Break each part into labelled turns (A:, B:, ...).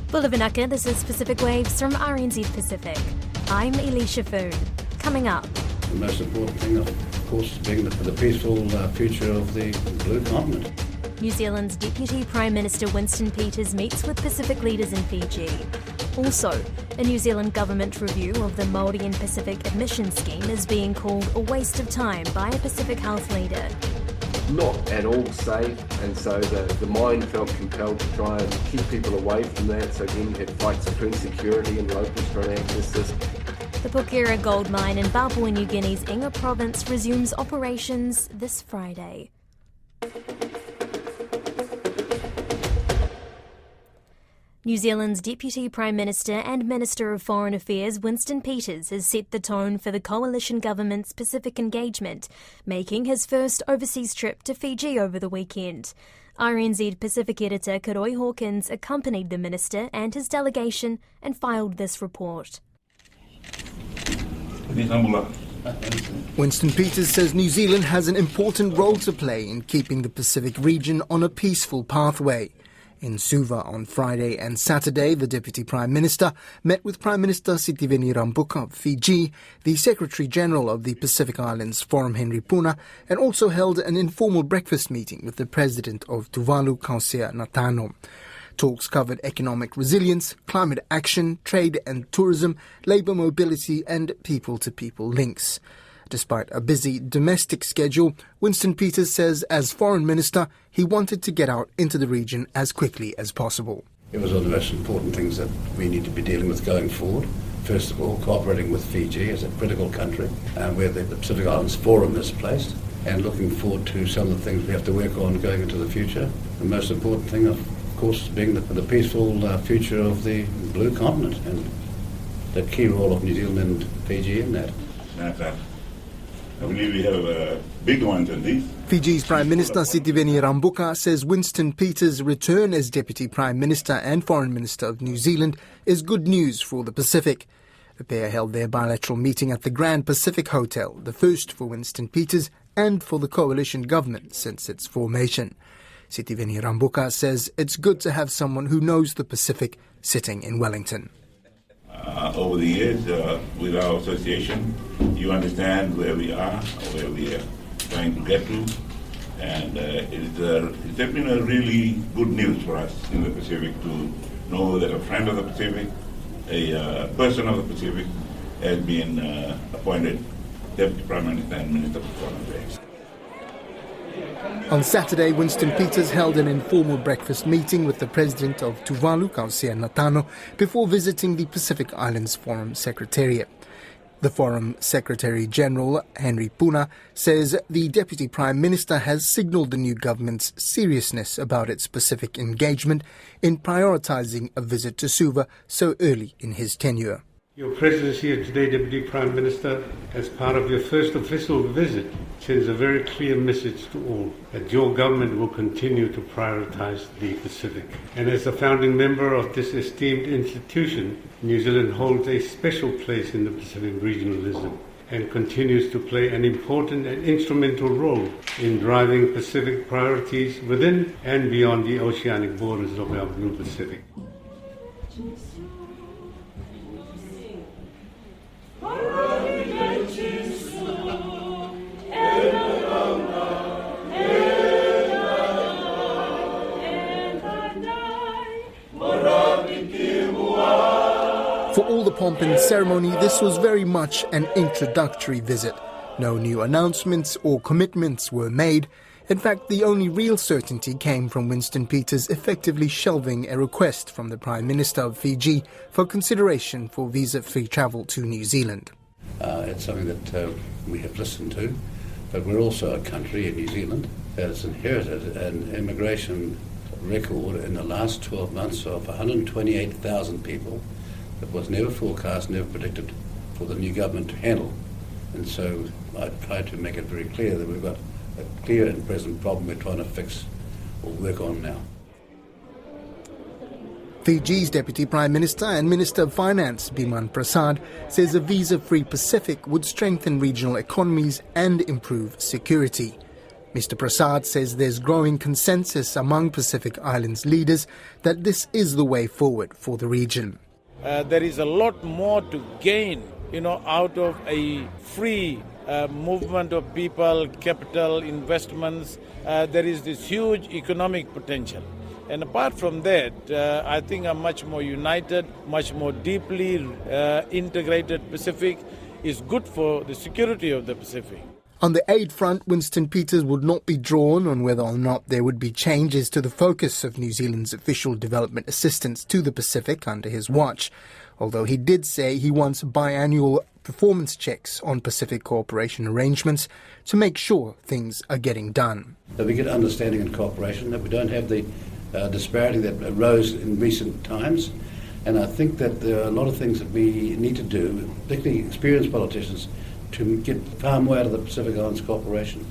A: Bulavanaka, this is Pacific Waves from RNZ Pacific. I'm Elisha Foon. Coming up.
B: The most important thing, of course, is being the peaceful future of the blue continent.
A: New Zealand's Deputy Prime Minister Winston Peters meets with Pacific leaders in Fiji. Also, a New Zealand government review of the Maori and Pacific admission scheme is being called a waste of time by a Pacific Health leader.
C: Not at all safe, and so the mine felt compelled to try and keep people away from that, so then you had fights between security and locals trying to access this.
A: The Porgera gold mine in Papua New Guinea's Enga province resumes operations this Friday. New Zealand's Deputy Prime Minister and Minister of Foreign Affairs Winston Peters has set the tone for the coalition government's Pacific engagement, making his first overseas trip to Fiji over the weekend. RNZ Pacific editor Karoi Hawkins accompanied the minister and his delegation and filed this report.
D: Winston Peters says New Zealand has an important role to play in keeping the Pacific region on a peaceful pathway. In Suva on Friday and Saturday, the Deputy Prime Minister met with Prime Minister Sitiveni Rabuka of Fiji, the Secretary-General of the Pacific Islands Forum Henry Puna, and also held an informal breakfast meeting with the President of Tuvalu, Kausea Natano. Talks covered economic resilience, climate action, trade and tourism, labour mobility and people-to-people links. Despite a busy domestic schedule, Winston Peters says as Foreign Minister, he wanted to get out into the region as quickly as possible.
B: It was one of the most important things that we need to be dealing with going forward. First of all, cooperating with Fiji as a critical country, where the Pacific Islands Forum is placed, and looking forward to some of the things we have to work on going into the future. The most important thing, of course, is being the peaceful future of the blue continent, and the key role of New Zealand and Fiji in that.
E: I believe we have big ones on these.
D: Fiji's Prime Minister Sitiveni Rabuka says Winston Peters' return as Deputy Prime Minister and Foreign Minister of New Zealand is good news for the Pacific. The pair held their bilateral meeting at the Grand Pacific Hotel, the first for Winston Peters and for the coalition government since its formation. Sitiveni Rabuka says it's good to have someone who knows the Pacific sitting in Wellington.
E: Over the years, with our association, you understand where we are, where we are trying to get to, and it's been a really good news for us in the Pacific to know that a friend of the Pacific, a person of the Pacific, has been appointed Deputy Prime Minister and Minister for Foreign Affairs.
D: On Saturday, Winston Peters held an informal breakfast meeting with the President of Tuvalu, Kausea Natano, before visiting the Pacific Islands Forum Secretariat. The Forum Secretary-General, Henry Puna, says the Deputy Prime Minister has signalled the new government's seriousness about its Pacific engagement in prioritising a visit to Suva so early in his tenure.
F: Your presence here today, Deputy Prime Minister, as part of your first official visit, sends a very clear message to all that your government will continue to prioritise the Pacific. And as a founding member of this esteemed institution, New Zealand holds a special place in the Pacific regionalism and continues to play an important and instrumental role in driving Pacific priorities within and beyond the oceanic borders of our blue Pacific.
D: For all the pomp and ceremony, this was very much an introductory visit. No new announcements or commitments were made. In fact, the only real certainty came from Winston Peters effectively shelving a request from the Prime Minister of Fiji for consideration for visa-free travel to New Zealand.
B: It's something that we have listened to, but we're also a country in New Zealand that has inherited an immigration record in the last 12 months of 128,000 people that was never forecast, never predicted for the new government to handle. And so I tried to make it very clear that we've got a clear and present problem we're trying to fix or work on now.
D: Fiji's Deputy Prime Minister and Minister of Finance, Biman Prasad, says a visa-free Pacific would strengthen regional economies and improve security. Mr. Prasad says there's growing consensus among Pacific Islands leaders that this is the way forward for the region.
G: There is a lot more to gain, out of a free movement of people, capital, investments. There is this huge economic potential. And apart from that, I think a much more united, much more deeply integrated Pacific is good for the security of the Pacific.
D: On the aid front, Winston Peters would not be drawn on whether or not there would be changes to the focus of New Zealand's official development assistance to the Pacific under his watch, although he did say he wants biannual performance checks on Pacific cooperation arrangements to make sure things are getting done.
B: That we get understanding and cooperation, that we don't have the disparity that arose in recent times. And I think that there are a lot of things that we need to do, particularly experienced politicians, to get far more out of the Pacific Islands cooperation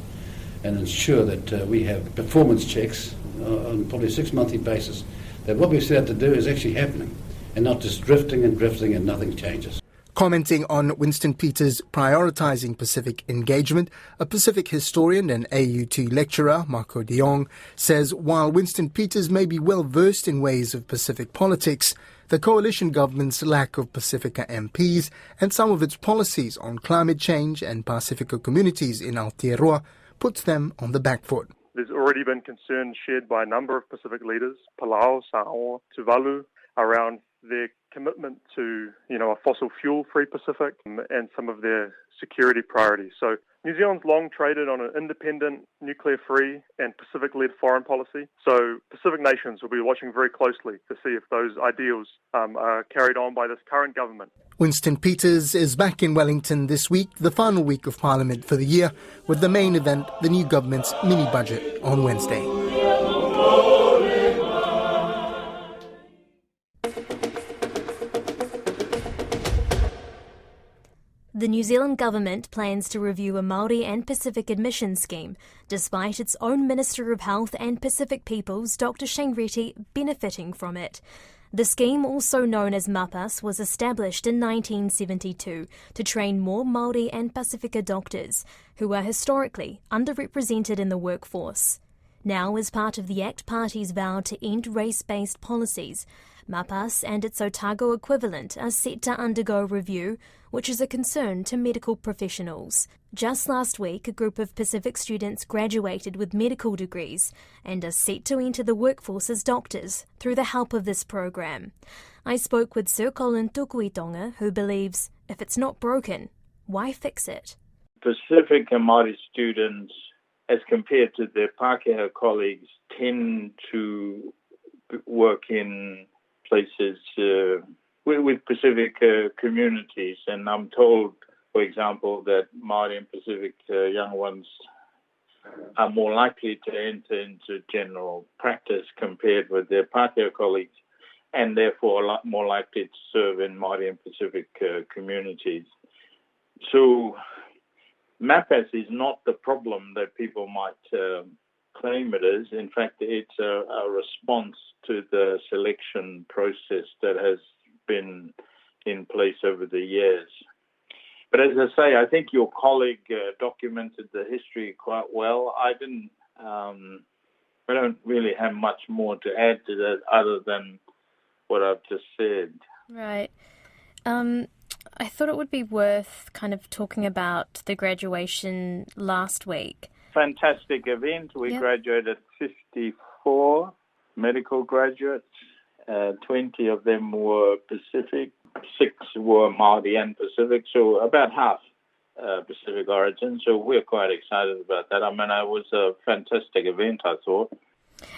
B: and ensure that we have performance checks on probably a 6-monthly basis, that what we've set out to do is actually happening and not just drifting and nothing changes.
D: Commenting on Winston Peters prioritising Pacific engagement, a Pacific historian and AUT lecturer, Marco de Jong, says while Winston Peters may be well versed in ways of Pacific politics, the coalition government's lack of Pacifica MPs and some of its policies on climate change and Pacifica communities in Aotearoa puts them on the back foot.
H: There's already been concern shared by a number of Pacific leaders, Palau, Samoa, Tuvalu, around their commitment to, a fossil fuel-free Pacific and some of their security priorities. So New Zealand's long traded on an independent, nuclear-free and Pacific-led foreign policy. So Pacific nations will be watching very closely to see if those ideals are carried on by this current government.
D: Winston Peters is back in Wellington this week, the final week of Parliament for the year, with the main event, the new government's mini-budget, on Wednesday.
A: The New Zealand government plans to review a Maori and Pacific admission scheme, despite its own Minister of Health and Pacific Peoples, Dr. Shane Reti, benefiting from it. The scheme, also known as MAPAS, was established in 1972 to train more Maori and Pacifica doctors, who are historically underrepresented in the workforce. Now, as part of the ACT Party's vow to end race-based policies, MAPAS and its Otago equivalent are set to undergo review, which is a concern to medical professionals. Just last week, a group of Pacific students graduated with medical degrees and are set to enter the workforce as doctors through the help of this program. I spoke with Sir Colin Tukuitonga, who believes if it's not broken, why fix it?
I: Pacific and Maori students, as compared to their Pākehā colleagues, tend to work in places with Pacific communities. And I'm told, for example, that Maori and Pacific young ones are more likely to enter into general practice compared with their Pākehā colleagues, and therefore a lot more likely to serve in Maori and Pacific communities. So MAPAS is not the problem that people might claim it is. In fact, it's a response to the selection process that has been in place over the years. But as I say, I think your colleague documented the history quite well. I don't really have much more to add to that other than what I've just said.
A: Right. I thought it would be worth kind of talking about the graduation last week.
I: Fantastic event. We graduated 54 medical graduates. 20 of them were Pacific, 6 were Maori and Pacific, so about half Pacific origin. So we're quite excited about that. I mean, it was a fantastic event, I thought.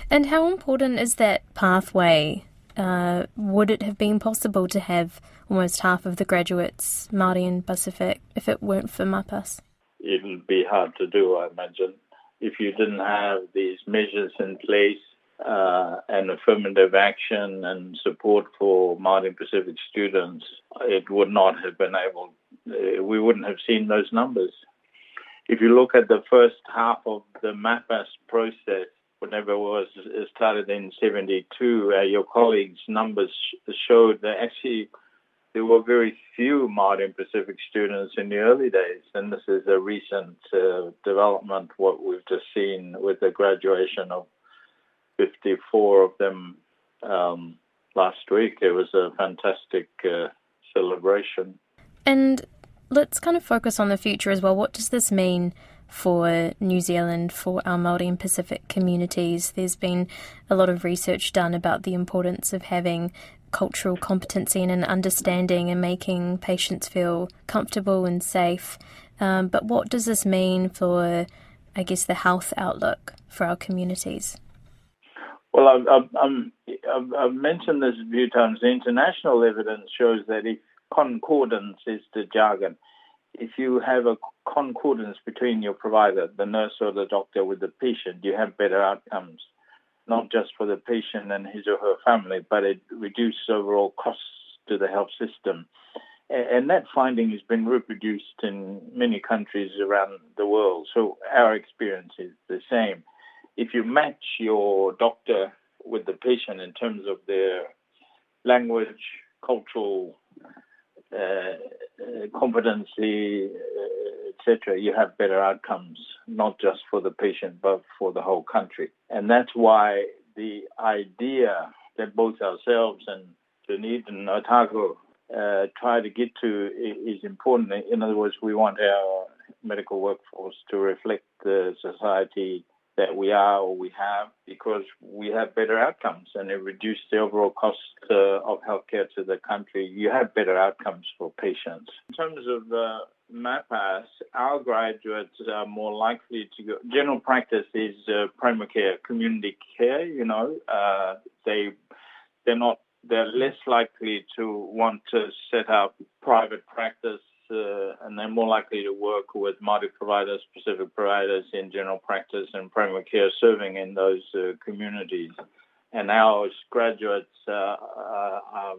A: And how important is that pathway? Would it have been possible to have almost half of the graduates Maori and Pacific if it weren't for MAPAS?
I: It would be hard to do, I imagine. If you didn't have these measures in place and affirmative action and support for Maori and Pacific students, it would not have been able, we wouldn't have seen those numbers. If you look at the first half of the MAPAS process, whenever it was started in 72, your colleagues' numbers showed that actually there were very few Maori and Pacific students in the early days, and this is a recent development, what we've just seen with the graduation of 54 of them last week. It was a fantastic celebration.
A: And let's kind of focus on the future as well. What does this mean for New Zealand, for our Māori and Pacific communities? There's been a lot of research done about the importance of having cultural competency and an understanding and making patients feel comfortable and safe. But what does this mean for, I guess, the health outlook for our communities?
I: Well, I've mentioned this a few times. The international evidence shows that if concordance is the jargon, if you have a concordance between your provider, the nurse or the doctor, with the patient, you have better outcomes, not just for the patient and his or her family, but it reduces overall costs to the health system. And that finding has been reproduced in many countries around the world. So our experience is the same. If you match your doctor with the patient in terms of their language, cultural competency, etc., you have better outcomes, not just for the patient, but for the whole country. And that's why the idea that both ourselves and Dunedin and Otago try to get to is important. In other words, we want our medical workforce to reflect the society that we are or we have, because we have better outcomes and it reduces the overall cost of healthcare to the country. You have better outcomes for patients. In terms of MAPAS, our graduates are more likely to go. General practice is primary care, community care. They're less likely to want to set up private practice, and they're more likely to work with Māori providers, Pacific providers in general practice and primary care, serving in those communities. And our graduates are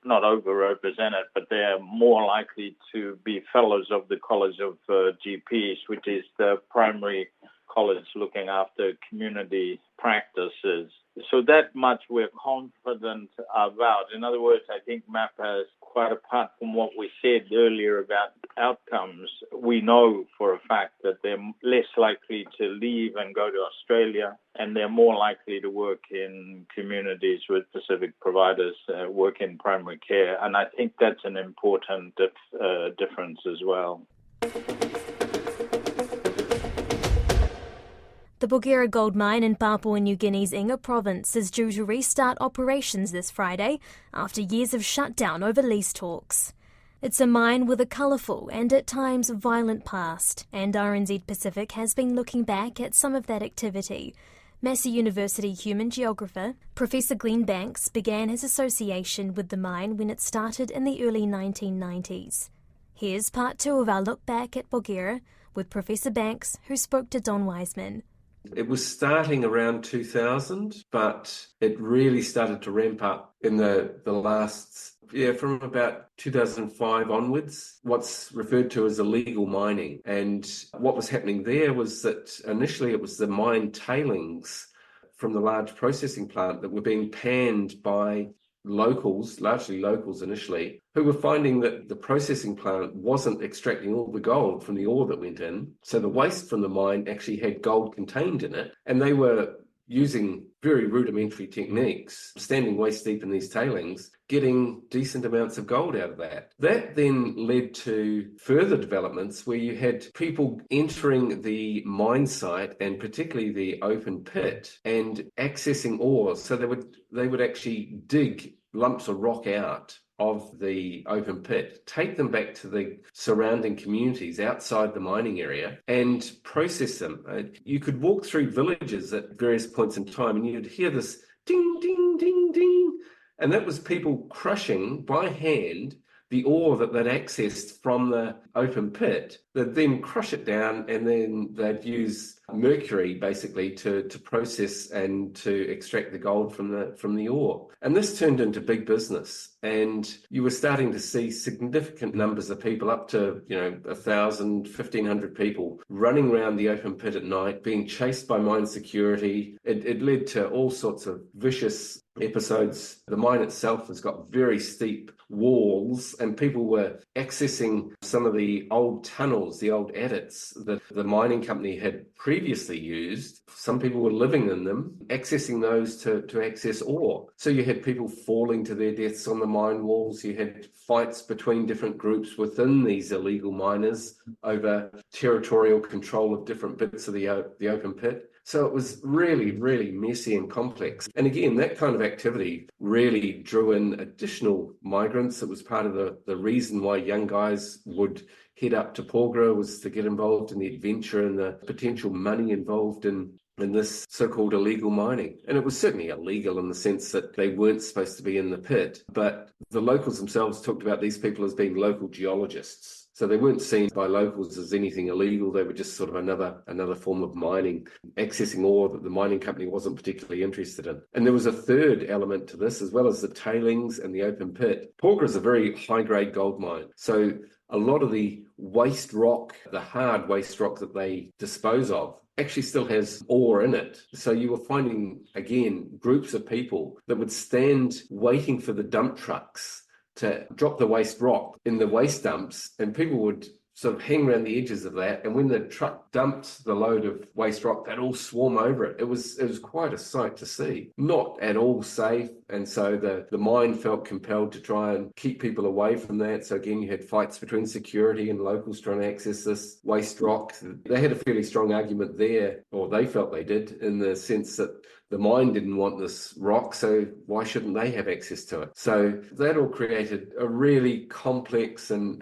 I: not overrepresented, but they're more likely to be fellows of the College of GPs, which is the primary college looking after community practices. So that much we're confident about. In other words, I think MAPA is quite apart from what we said earlier about outcomes. We know for a fact that they're less likely to leave and go to Australia, and they're more likely to work in communities with Pacific providers, work in primary care. And I think that's an important difference as well.
A: The Porgera gold mine in Papua New Guinea's Enga province is due to restart operations this Friday after years of shutdown over lease talks. It's a mine with a colourful and at times violent past, and RNZ Pacific has been looking back at some of that activity. Massey University human geographer Professor Glenn Banks began his association with the mine when it started in the early 1990s. Here's part 2 of our look back at Porgera with Professor Banks, who spoke to Don Wiseman.
C: It was starting around 2000, but it really started to ramp up in the last, from about 2005 onwards, what's referred to as illegal mining. And what was happening there was that initially it was the mine tailings from the large processing plant that were being panned by locals, largely locals initially, who were finding that the processing plant wasn't extracting all the gold from the ore that went in. So the waste from the mine actually had gold contained in it, and they were using very rudimentary techniques, standing waist deep in these tailings, getting decent amounts of gold out of that. That then led to further developments where you had people entering the mine site, and particularly the open pit, and accessing ore. So they would actually dig lumps of rock out of the open pit, take them back to the surrounding communities outside the mining area and process them. You could walk through villages at various points in time and you'd hear this ding, ding, ding, ding. And that was people crushing by hand the ore that they'd accessed from the open pit. They'd then crush it down, and then they'd use mercury basically to process and to extract the gold from the ore. And this turned into big business, and you were starting to see significant numbers of people, up to 1,000, 1,500 people running around the open pit at night, being chased by mine security. It led to all sorts of vicious episodes. The mine itself has got very steep walls, and people were accessing some of the old tunnels, the old adits that the mining company had previously used. Some people were living in them, accessing those to access ore. So you had people falling to their deaths on the mine walls. You had fights between different groups within these illegal miners over territorial control of different bits of the open pit. So it was really, really messy and complex. And again, that kind of activity really drew in additional migrants. It was part of the reason why young guys would head up to Porgera, was to get involved in the adventure and the potential money involved in this so-called illegal mining. And it was certainly illegal in the sense that they weren't supposed to be in the pit. But the locals themselves talked about these people as being local geologists. So they weren't seen by locals as anything illegal. They were just sort of another form of mining, accessing ore that the mining company wasn't particularly interested in. And there was a third element to this, as well as the tailings and the open pit. Porgera is a very high-grade gold mine. So a lot of the waste rock, the hard waste rock that they dispose of, actually still has ore in it. So you were finding, again, groups of people that would stand waiting for the dump trucks to drop the waste rock in the waste dumps, and people would sort of hang around the edges of that. And when the truck dumped the load of waste rock, they'd all swarm over it. It was quite a sight to see. Not at all safe. And so the mine felt compelled to try and keep people away from that. So again, you had fights between security and locals trying to access this waste rock. They had a fairly strong argument there, or they felt they did, in the sense that the mine didn't want this rock, so why shouldn't they have access to it? So that all created a really complex and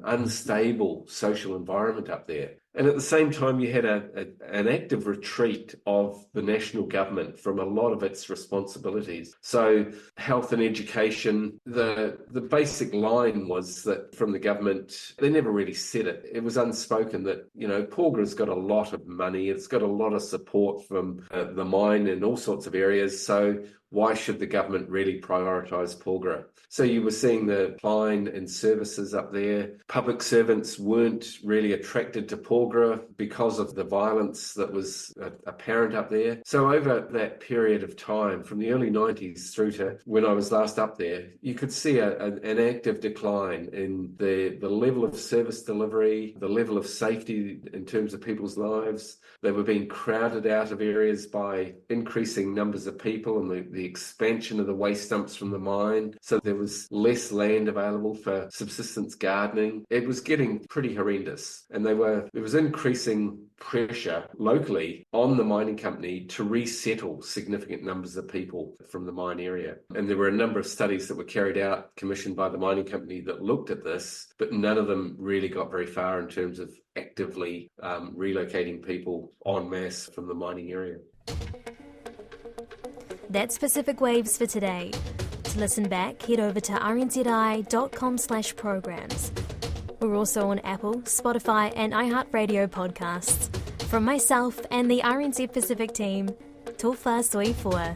C: unstable social environment up there. And at the same time, you had an active retreat of the national government from a lot of its responsibilities. So health and education, the basic line was that from the government, they never really said it. It was unspoken that, Porgera's got a lot of money. It's got a lot of support from the mine in all sorts of areas. So why should the government really prioritise Porgera? So you were seeing the decline in services up there. Public servants weren't really attracted to Porgera because of the violence that was apparent up there. So over that period of time, from the early 90s through to when I was last up there, you could see an active decline in the level of service delivery, the level of safety in terms of people's lives. They were being crowded out of areas by increasing numbers of people and the expansion of the waste dumps from the mine. So there was less land available for subsistence gardening. It was getting pretty horrendous. And there was increasing pressure locally on the mining company to resettle significant numbers of people from the mine area. And there were a number of studies that were carried out, commissioned by the mining company, that looked at this, but none of them really got very far in terms of actively relocating people en masse from the mining area.
A: That's Pacific Waves for today. To listen back, head over to rnzi.com/programs. We're also on Apple, Spotify and iHeartRadio podcasts. From myself and the RNZ Pacific team, Tōwha Soifua.